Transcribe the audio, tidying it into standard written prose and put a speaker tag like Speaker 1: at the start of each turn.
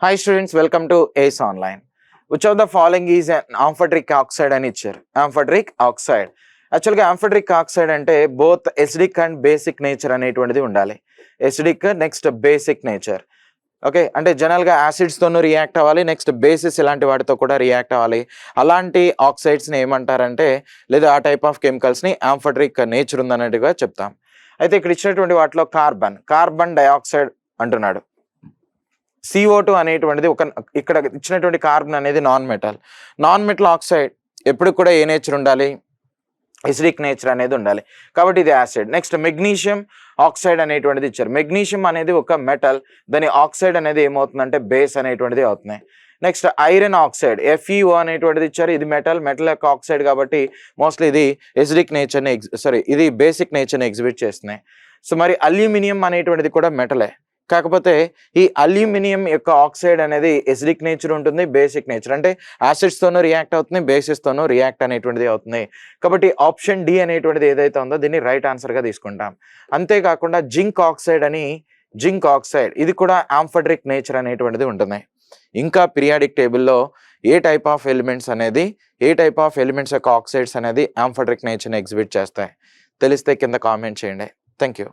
Speaker 1: Hi students, welcome to ACE Online. Which of the following is an amphoteric oxide అని ఇచ్చారు. Amphoteric oxide. యాక్చువల్గా amphoteric oxide అంటే both acidic and basic nature అనేటువంటిది ఉండాలి. Acidic next basic nature. Okay, అంటే జనరల్గా యాసిడ్స్తోనూ react అవ్వాలి, next basis ఇలాంటి వాటితో కూడా రియాక్ట్ అవ్వాలి. అలాంటి ఆక్సైడ్స్ని ఏమంటారంటే, లేదా ఆ టైప్ ఆఫ్ కెమికల్స్ని ఆంఫోటరిక్ నేచర్ ఉందన్నట్టుగా చెప్తాం. అయితే ఇక్కడ ఇచ్చినటువంటి వాటిలో కార్బన్ డైఆక్సైడ్ అంటున్నాడు. CO2 అనేటువంటిది ఇక్కడ ఇచ్చినటువంటి కార్బన్ అనేది నాన్ మెటల్ ఆక్సైడ్ ఎప్పుడు కూడా ఏ నేచర్ ఉండాలి, ఎసిడిక్ నేచర్ అనేది ఉండాలి, కాబట్టి ఇది యాసిడ్. నెక్స్ట్ మెగ్నీషియం ఆక్సైడ్ అనేటువంటిది ఇచ్చారు. మెగ్నీషియం అనేది ఒక మెటల్, దాని ఆక్సైడ్ అనేది ఏమవుతుందంటే బేస్ అనేటువంటిది అవుతున్నాయి. నెక్స్ట్ ఐరన్ ఆక్సైడ్ FeO అనేటువంటిది ఇచ్చారు. ఇది మెటల్ యొక్క ఆక్సైడ్ కాబట్టి మోస్ట్లీ ఇది ఎసిడిక్ నేచర్ని ఇది బేసిక్ నేచర్ని ఎగ్జిబిట్ చేస్తున్నాయి. సో మరి అల్యూమినియం అనేటువంటిది కూడా మెటలే, కాకపోతే ఈ అల్యూమినియం యొక్క ఆక్సైడ్ అనేది ఎసిడిక్ నేచర్ ఉంటుంది, బేసిక్ నేచర్ అంటే యాసిడ్స్తోనూ రియాక్ట్ అవుతుంది, బేసిస్తోనూ రియాక్ట్ అనేటువంటిది అవుతుంది. కాబట్టి ఆప్షన్ డి అనేటువంటిది ఏదైతే ఉందో దీన్ని రైట్ ఆన్సర్గా తీసుకుంటాం. అంతేకాకుండా జింక్ ఆక్సైడ్ ఇది కూడా ఆంఫోటరిక్ నేచర్ అనేటువంటిది ఉంటుంది. ఇంకా పీరియాడిక్ టేబుల్లో ఏ టైప్ ఆఫ్ ఎలిమెంట్స్ యొక్క ఆక్సైడ్స్ అనేది ఆంఫోటరిక్ నేచర్ని ఎగ్జిబిట్ చేస్తాయి తెలిస్తే కింద కామెంట్ చేయండి. Thank you.